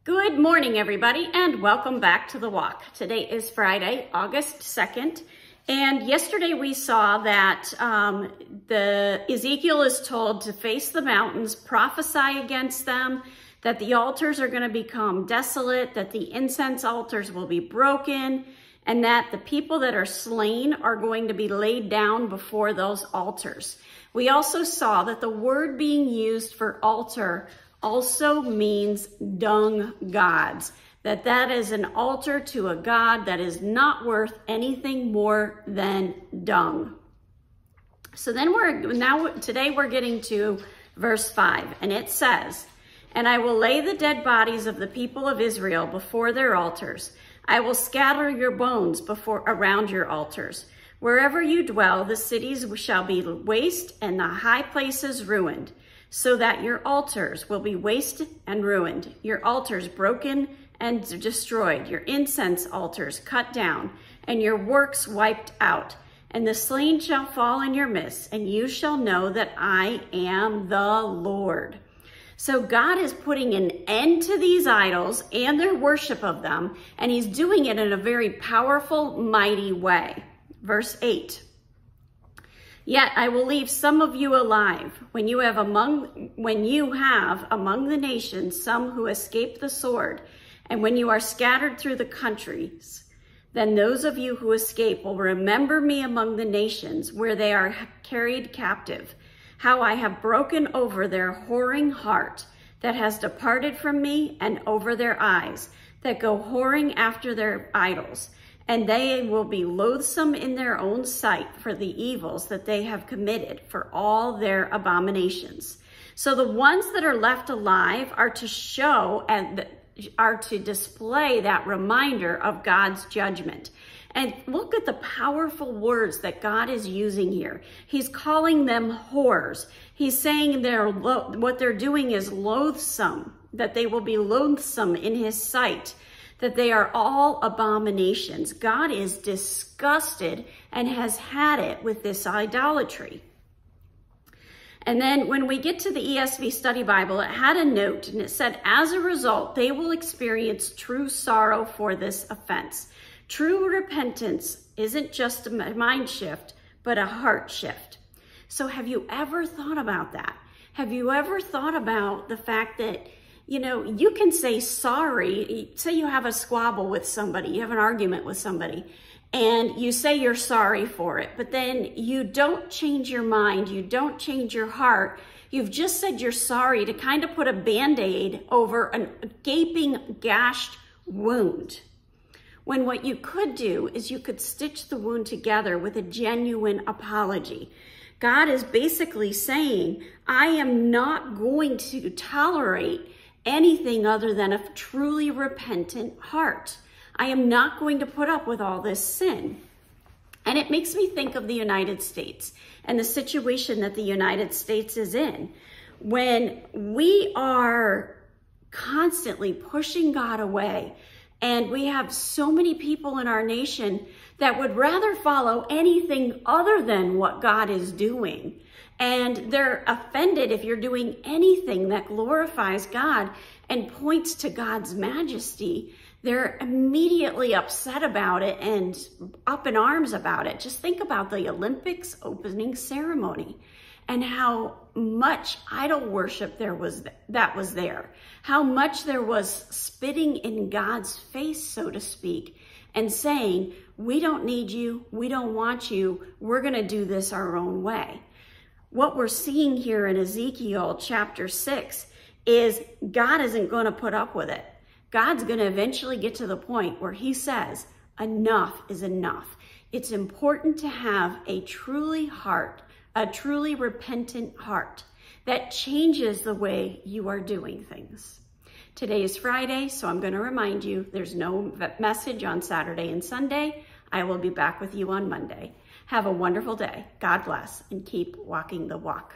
Good morning, everybody, and welcome back to The Walk. Today is Friday, August 2nd, and yesterday we saw that Ezekiel is told to face the mountains, prophesy against them, that the altars are going to become desolate, that the incense altars will be broken, and that the people that are slain are going to be laid down before those altars. We also saw that the word being used for altar also means dung gods, that is an altar to a god that is not worth anything more than dung. So then today we're getting to verse 5, and it says, "And I will lay the dead bodies of the people of Israel before their altars. I will scatter your bones around your altars. Wherever you dwell, the cities shall be waste and the high places ruined, so that your altars will be wasted and ruined, your altars broken and destroyed, your incense altars cut down, and your works wiped out. And the slain shall fall in your midst, and you shall know that I am the Lord." So God is putting an end to these idols and their worship of them, and he's doing it in a very powerful, mighty way. Verse 8. "Yet I will leave some of you alive, when you have among the nations some who escape the sword, and when you are scattered through the countries, then those of you who escape will remember me among the nations where they are carried captive, how I have broken over their whoring heart that has departed from me, and over their eyes that go whoring after their idols. And they will be loathsome in their own sight for the evils that they have committed, for all their abominations." So the ones that are left alive are to show and are to display that reminder of God's judgment. And look at the powerful words that God is using here. He's calling them whores. He's saying what they're doing is loathsome, that they will be loathsome in his sight, that they are all abominations. God is disgusted and has had it with this idolatry. And then when we get to the ESV Study Bible, it had a note, and it said, "As a result, they will experience true sorrow for this offense." True repentance isn't just a mind shift, but a heart shift. So have you ever thought about that? Have you ever thought about the fact that, you can say sorry. Say you have a squabble with somebody, you have an argument with somebody, and you say you're sorry for it, but then you don't change your mind, you don't change your heart. You've just said you're sorry to kind of put a Band-Aid over a gaping, gashed wound. When what you could do is you could stitch the wound together with a genuine apology. God is basically saying, I am not going to tolerate anything other than a truly repentant heart. I am not going to put up with all this sin. And it makes me think of the United States and the situation that the United States is in. When we are constantly pushing God away, and we have so many people in our nation that would rather follow anything other than what God is doing. And they're offended if you're doing anything that glorifies God and points to God's majesty. They're immediately upset about it and up in arms about it. Just think about the Olympics opening ceremony and how much idol worship that was there. How much there was spitting in God's face, so to speak, and saying, we don't need you, we don't want you, we're going to do this our own way. What we're seeing here in Ezekiel chapter 6 is God isn't going to put up with it. God's going to eventually get to the point where he says, enough is enough. It's important to have a truly repentant heart that changes the way you are doing things. Today is Friday, so I'm going to remind you there's no message on Saturday and Sunday. I will be back with you on Monday. Have a wonderful day. God bless, and keep walking the walk.